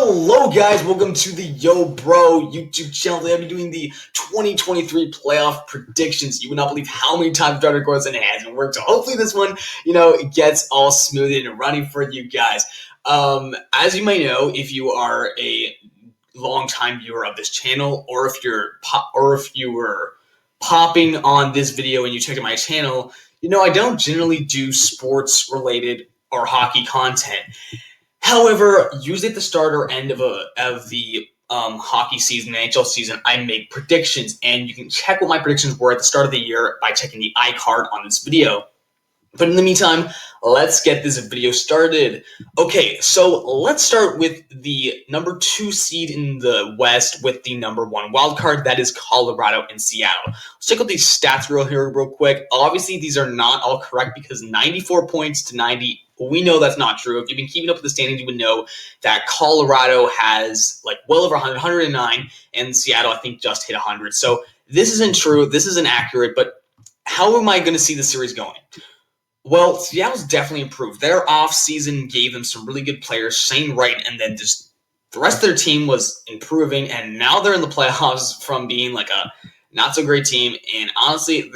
Hello guys, welcome to the Yo Bro YouTube channel. Today I'll be doing the 2023 playoff predictions. You would not believe how many times I've tried to record this and it hasn't worked. So hopefully this one, gets all smooth and running for you guys. As you may know, if you are a longtime viewer of this channel, or if you were popping on this video and you checked out my channel, I don't generally do sports related or hockey content. However, usually at the start or end of the hockey season, the NHL season, I make predictions, and you can check what my predictions were at the start of the year by checking the iCard on this video. But in the meantime, let's get this video started. Okay, so let's start with the number 2 seed in the West with the number 1 wild card. That is Colorado and Seattle. Let's check out these stats real quick. Obviously, these are not all correct because 94 points to 90. We know that's not true. If you've been keeping up with the standings, you would know that Colorado has well over 100, 109, and Seattle, I think, just hit 100. So this isn't true. This isn't accurate. But how am I going to see the series going? Well, Seattle's definitely improved. Their offseason gave them some really good players, Shane Wright, and then just the rest of their team was improving, and now they're in the playoffs from being like a not-so-great team, and honestly,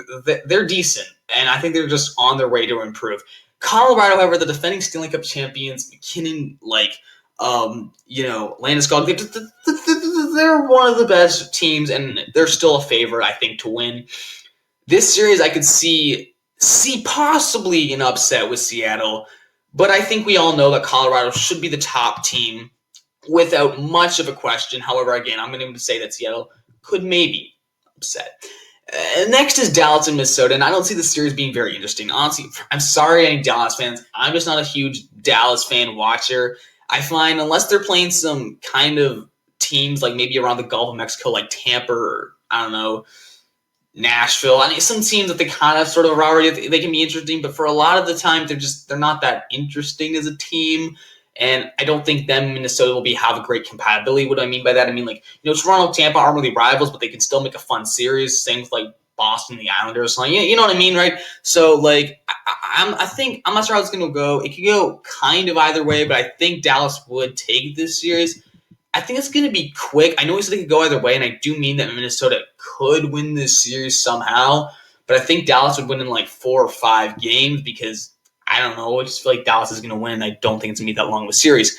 they're decent, and I think they're just on their way to improve. Colorado, however, the defending Stanley Cup champions, McKinnon, Landeskog, they're one of the best teams, and they're still a favorite, I think, to win. This series, I could see possibly an upset with Seattle, but I think we all know that Colorado should be the top team without much of a question. However, again, I'm going to say that Seattle could maybe upset. Next is Dallas and Minnesota, and I don't see the series being very interesting. Honestly, I'm sorry, any Dallas fans. I'm just not a huge Dallas fan watcher. I find unless they're playing some kind of teams like maybe around the Gulf of Mexico, like Tampa or, I don't know, Nashville. I mean, some teams that they kind of sort of already they can be interesting, but for a lot of the time, they're not that interesting as a team. And I don't think them and Minnesota will have a great compatibility. What do I mean by that? I mean, Toronto, Tampa aren't really rivals, but they can still make a fun series. Same with Boston, the Islanders. You know what I mean, right? So I'm not sure how it's going to go. It could go kind of either way, but I think Dallas would take this series. I think it's going to be quick. I know we said it could go either way, and I do mean that Minnesota could win this series somehow, but I think Dallas would win in 4 or 5 games because I don't know. I just feel like Dallas is going to win, and I don't think it's going to be that long of a series.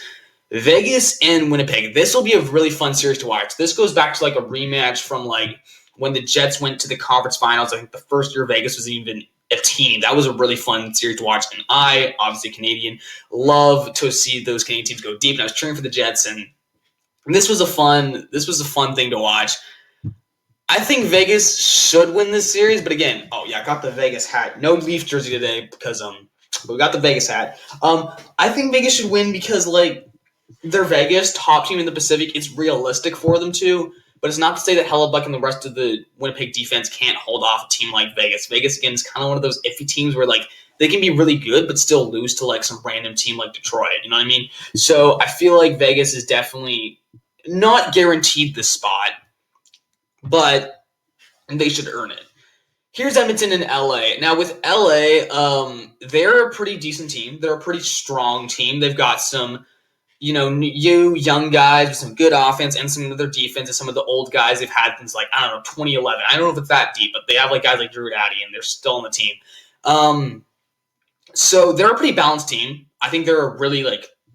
Vegas and Winnipeg. This will be a really fun series to watch. This goes back to a rematch from when the Jets went to the conference finals. I think the first year Vegas was even a team. That was a really fun series to watch, and I, obviously Canadian, love to see those Canadian teams go deep, and I was cheering for the Jets, and this was a fun thing to watch. I think Vegas should win this series, but again, I got the Vegas hat. No Leaf jersey today because but we got the Vegas hat. I think Vegas should win because they're Vegas, top team in the Pacific. It's realistic for them to, but it's not to say that Hellebuck and the rest of the Winnipeg defense can't hold off a team like Vegas. Vegas again is kind of one of those iffy teams where they can be really good but still lose to some random team like Detroit. You know what I mean? So I feel like Vegas is definitely not guaranteed the spot, but they should earn it. Here's Edmonton and LA. Now with LA, they're a pretty decent team. They're a pretty strong team. They've got some, young guys with some good offense and some of their defense and some of the old guys they've had since 2011. I don't know if it's that deep, but they have guys like Drew Doughty and they're still on the team. So they're a pretty balanced team. I think they're a really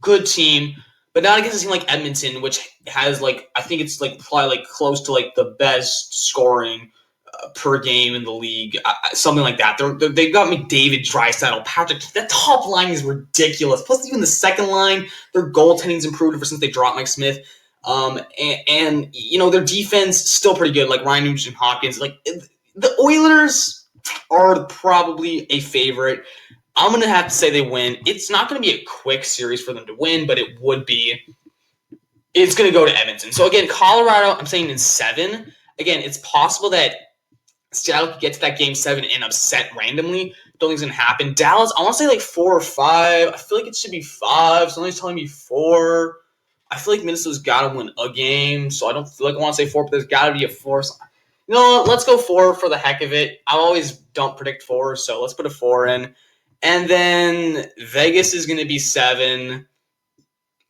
good team. But not against a team like Edmonton, which has I think it's probably close to the best scoring per game in the league, something like that. They've got McDavid, Draisaitl, Patrick. That top line is ridiculous. Plus, even the second line, their goaltending's improved ever since they dropped Mike Smith. And their defense still pretty good. Ryan Nugent Hopkins. The Oilers are probably a favorite. I'm going to have to say they win. It's not going to be a quick series for them to win, but it would be. It's going to go to Edmonton. So, again, Colorado, I'm saying in 7. Again, it's possible that Seattle could get to that Game 7 and upset randomly. Don't think it's going to happen. Dallas, I want to say 4 or 5. I feel like it should be 5. Somebody's telling me 4. I feel like Minnesota's got to win a game, so I don't feel like I want to say 4, but there's got to be a 4. So, let's go 4 for the heck of it. I always don't predict 4, so let's put a 4 in. And then Vegas is going to be 7.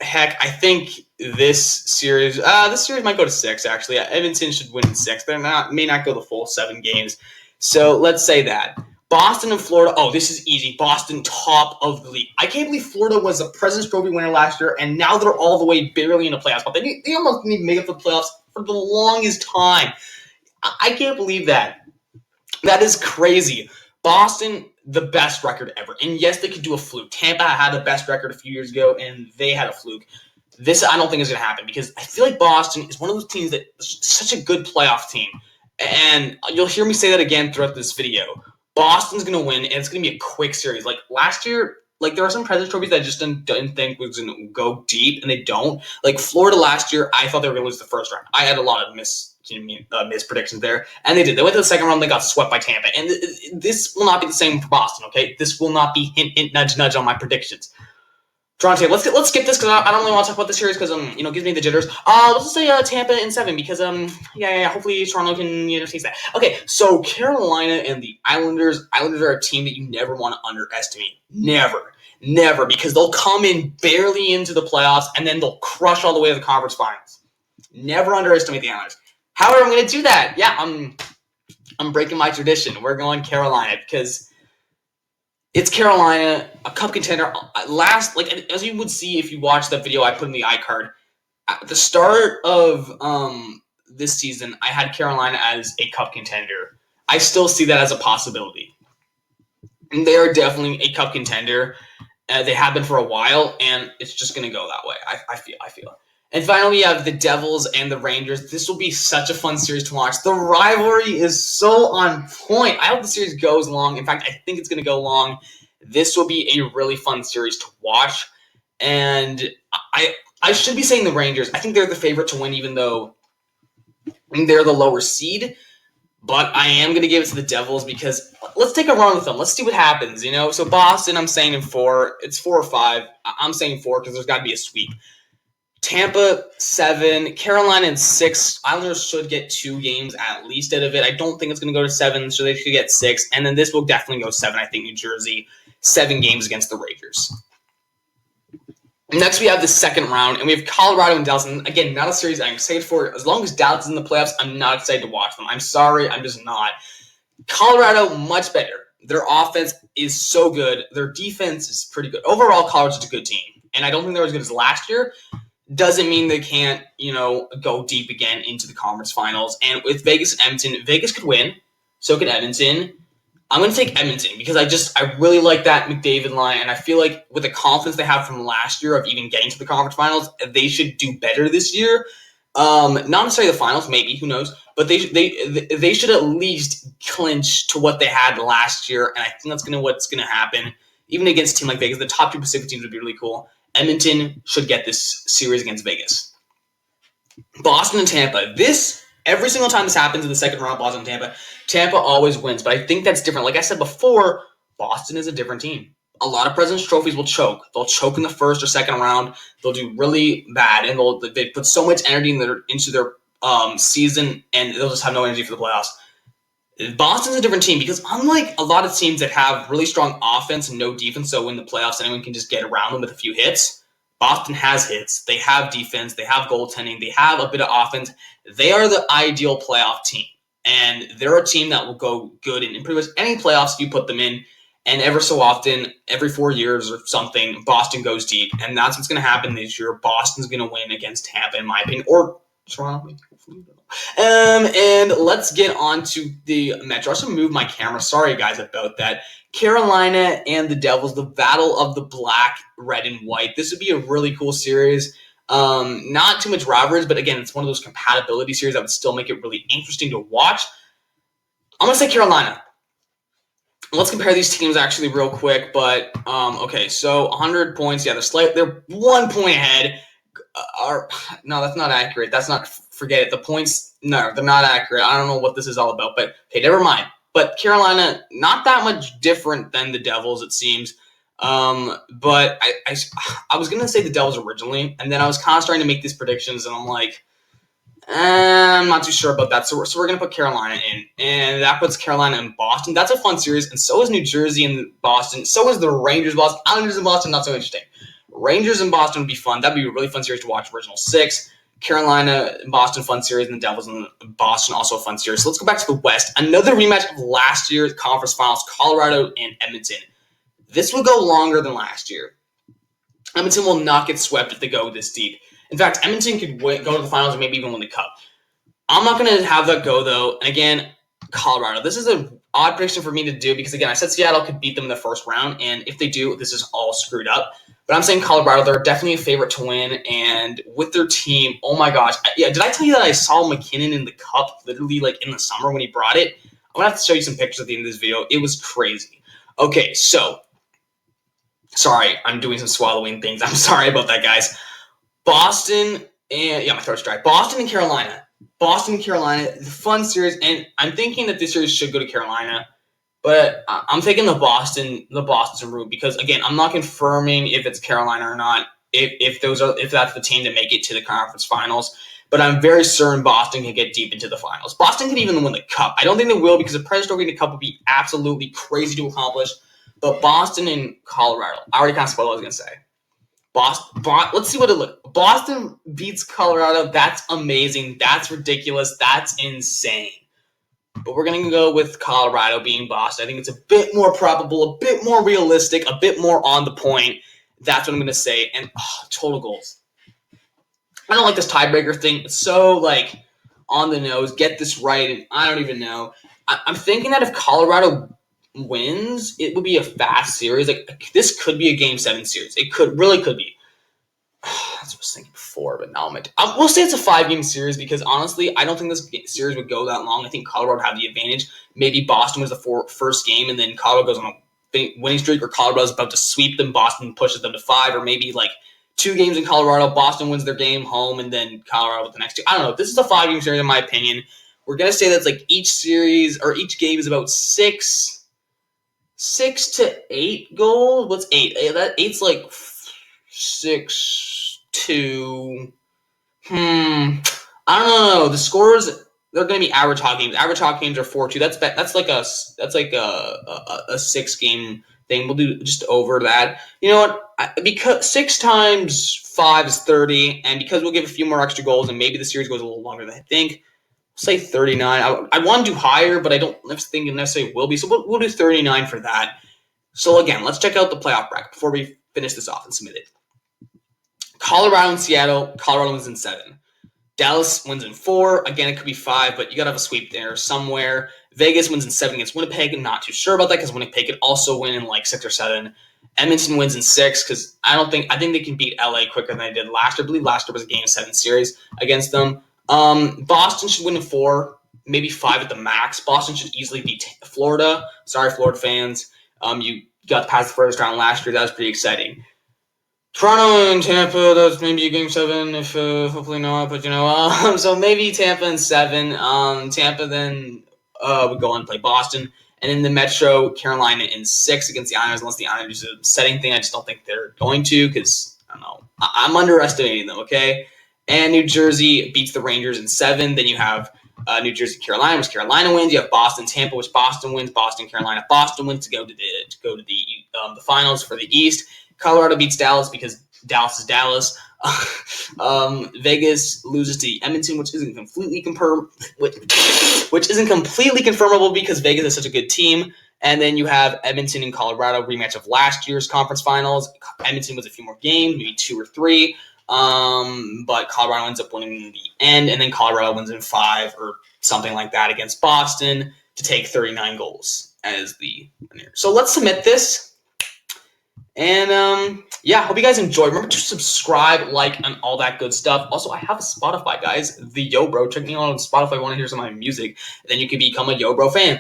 Heck, I think this series might go to 6, actually. Edmonton should win in 6. May not go the full 7 games. So let's say that. Boston and Florida. Oh, this is easy. Boston, top of the league. I can't believe Florida was a President's Trophy winner last year, and now they're all the way barely in the playoffs. But they almost didn't even make it to the playoffs for the longest time. I can't believe that. That is crazy. Boston, the best record ever. And yes, they could do a fluke. Tampa had the best record a few years ago, and they had a fluke. This, I don't think, is going to happen because I feel like Boston is one of those teams that is such a good playoff team. And you'll hear me say that again throughout this video. Boston's going to win, and it's going to be a quick series. Like last year, like there are some President's Trophies that I just didn't think was going to go deep, and they don't. Like Florida last year, I thought they were going to lose the first round. I had a lot of mispredictions there, and they did. They went to the second round, they got swept by Tampa, and this will not be the same for Boston. Okay, this will not be hint, hint, nudge, nudge on my predictions. Toronto, let's skip this because I don't really want to talk about this series because it gives me the jitters. Let's just say Tampa in 7 because hopefully Toronto can take that. Okay, so Carolina and the Islanders. Islanders are a team that you never want to underestimate. Never, because they'll come in barely into the playoffs and then they'll crush all the way to the conference finals. Never underestimate the Islanders. However, I'm going to do that. Yeah, I'm breaking my tradition. We're going Carolina because it's Carolina, a cup contender. As you would see if you watch that video I put in the iCard, at the start of this season, I had Carolina as a cup contender. I still see that as a possibility. And they are definitely a cup contender. They have been for a while, and it's just going to go that way. I feel. And finally, we have the Devils and the Rangers. This will be such a fun series to watch. The rivalry is so on point. I hope the series goes long. In fact, I think it's going to go long. This will be a really fun series to watch. And I should be saying the Rangers. I think they're the favorite to win, even though they're the lower seed. But I am going to give it to the Devils because let's take a run with them. Let's see what happens, So Boston, I'm saying in 4. It's 4 or 5. I'm saying 4 because there's got to be a sweep. Tampa, 7. Carolina in 6. Islanders should get 2 games at least out of it. I don't think it's going to go to 7, so they should get 6. And then this will definitely go 7. I think New Jersey, 7 games against the Rangers. Next, we have the second round, and we have Colorado and Dallas. And again, not a series I'm excited for. As long as Dallas is in the playoffs, I'm not excited to watch them. I'm sorry, I'm just not. Colorado, much better. Their offense is so good. Their defense is pretty good. Overall, Colorado's a good team. And I don't think they're as good as last year. Doesn't mean they can't, go deep again into the conference finals. And with Vegas and Edmonton, Vegas could win. So could Edmonton. I'm going to take Edmonton because I really like that McDavid line. And I feel like with the confidence they have from last year of even getting to the conference finals, they should do better this year. Not necessarily the finals, maybe, who knows. But they should at least clinch to what they had last year. And I think that's what's going to happen. Even against a team like Vegas, the top 2 Pacific teams would be really cool. Edmonton should get this series against Vegas. Boston and Tampa. Every single time this happens in the second round, Boston and Tampa, Tampa always wins. But I think that's different. Like I said before, Boston is a different team. A lot of President's Trophies will choke. They'll choke in the first or second round. They'll do really bad, and they put so much energy into their season, and they'll just have no energy for the playoffs. Boston's a different team because unlike a lot of teams that have really strong offense and no defense, so in the playoffs anyone can just get around them with a few hits, Boston has hits. They have defense. They have goaltending. They have a bit of offense. They are the ideal playoff team, and they're a team that will go good in pretty much any playoffs you put them in, and ever so often, every 4 years or something, Boston goes deep, and that's what's going to happen this year. Boston's going to win against Tampa, in my opinion, or Toronto. And let's get on to the Metro. I should move my camera. Sorry, guys, about that. Carolina and the Devils, the battle of the black, red, and white. This would be a really cool series. Not too much rivalries, but again, it's one of those compatibility series that would still make it really interesting to watch. I'm going to say Carolina. Let's compare these teams actually real quick. But, okay, so 100 points. Yeah, they're 1 point ahead. No, that's not accurate. Forget it. The points, no, they're not accurate. I don't know what this is all about, but okay, never mind. But Carolina, not that much different than the Devils, it seems. But I was going to say the Devils originally, and then I was kind of starting to make these predictions, and I'm like, I'm not too sure about that. So we're going to put Carolina in, and that puts Carolina in Boston. That's a fun series, and so is New Jersey and Boston. So is the Rangers, Boston. Islanders in Boston, not so interesting. Rangers and Boston would be fun. That'd be a really fun series to watch. Original 6. Carolina and Boston, fun series, and the Devils and Boston, also a fun series. So let's go back to the West. Another rematch of last year's conference finals, Colorado and Edmonton. This will go longer than last year. Edmonton will not get swept if they go this deep. In fact, Edmonton could go to the finals and maybe even win the Cup. I'm not going to have that go, though. And again, Colorado. This is an odd prediction for me to do because, again, I said Seattle could beat them in the first round, and if they do, this is all screwed up. But I'm saying Colorado, they're definitely a favorite to win, and with their team, oh my gosh. Yeah, did I tell you that I saw McKinnon in the Cup literally like in the summer when he brought it? I'm going to have to show you some pictures at the end of this video. It was crazy. Okay, so, sorry, I'm doing some swallowing things. I'm sorry about that, guys. Boston and, my throat's dry. Boston and Carolina. Boston and Carolina, the fun series, and I'm thinking that this series should go to Carolina. But I'm taking the Boston route because, again, I'm not confirming if it's Carolina or not, if that's the team to make it to the conference finals. But I'm very certain Boston can get deep into the finals. Boston can even win the Cup. I don't think they will because the Predators winning the Cup would be absolutely crazy to accomplish. But Boston and Colorado, I already kind of spoiled what I was going to say. Boston, let's see what it looks. Boston beats Colorado. That's amazing. That's ridiculous. That's insane. But we're going to go with Colorado being Boston. I think it's a bit more probable, a bit more realistic, a bit more on the point. That's what I'm going to say. And total goals. I don't like this tiebreaker thing. It's so, on the nose. Get this right, and I don't even know. I'm thinking that if Colorado wins, it would be a fast series. This could be a Game 7 series. It really could be. That's what I was thinking before, but now we'll say it's a 5-game series because, honestly, I don't think this series would go that long. I think Colorado would have the advantage. Maybe Boston was the first game, and then Colorado goes on a winning streak, or Colorado's about to sweep them. Boston pushes them to 5, or maybe, 2 games in Colorado. Boston wins their game home, and then Colorado with the next 2. I don't know. This is a 5-game series, in my opinion. We're going to say that's, each series, or each game is about 6 to 8 goals. What's 8? 8's 6 to I don't know. The scores, they're going to be average hockey games. Average hockey games are 4-2. That's like a 6-game thing. We'll do just over that. You know what? Because 6 times 5 is 30, and because we'll give a few more extra goals, and maybe the series goes a little longer than I think. We'll say 39. I want to do higher, but I don't think it necessarily will be. So we'll do 39 for that. So again, let's check out the playoff bracket before we finish this off and submit it. Colorado and Seattle. Colorado wins in 7. Dallas wins in 4. Again, it could be 5, but you got to have a sweep there somewhere. Vegas wins in 7 against Winnipeg. I'm not too sure about that because Winnipeg could also win in 6 or 7. Edmonton wins in 6 because I think they can beat LA quicker than they did last year. I believe last year was a Game 7 series against them. Boston should win in 4, maybe 5 at the max. Boston should easily beat Florida. Sorry, Florida fans. You got past the first round last year. That was pretty exciting. Toronto and Tampa, that's maybe a Game 7, if hopefully not, but so maybe Tampa in 7. Tampa then would go on to play Boston. And in the Metro, Carolina in 6 against the Islanders, unless the Islanders do a setting thing. I just don't think they're going to because, I don't know, I'm underestimating them, okay? And New Jersey beats the Rangers in 7. Then you have New Jersey, Carolina, which Carolina wins. You have Boston, Tampa, which Boston wins. Boston, Carolina, Boston wins to go to the finals for the East. Colorado beats Dallas because Dallas is Dallas. Vegas loses to Edmonton, which isn't completely confirmable because Vegas is such a good team. And then you have Edmonton and Colorado rematch of last year's conference finals. Edmonton was a few more games, maybe 2 or 3. But Colorado ends up winning in the end, and then Colorado wins in 5 or something like that against Boston to take 39 goals as the winner. So let's submit this. And, hope you guys enjoy. Remember to subscribe, like, and all that good stuff. Also, I have a Spotify, guys. The YoBro. Check me out on Spotify if you want to hear some of my music. Then you can become a YoBro fan.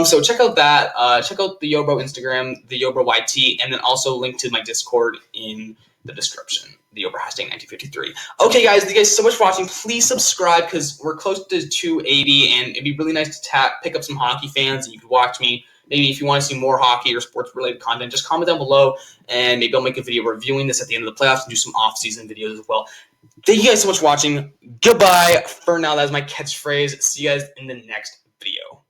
So check out that. Check out the YoBro Instagram, the YoBro YT, and then also link to my Discord in the description. The YoBro hashtag 1953. Okay, guys. Thank you guys so much for watching. Please subscribe because we're close to 280, and it'd be really nice to pick up some hockey fans, and you can watch me. Maybe if you want to see more hockey or sports-related content, just comment down below, and maybe I'll make a video reviewing this at the end of the playoffs and do some off-season videos as well. Thank you guys so much for watching. Goodbye for now. That is my catchphrase. See you guys in the next video.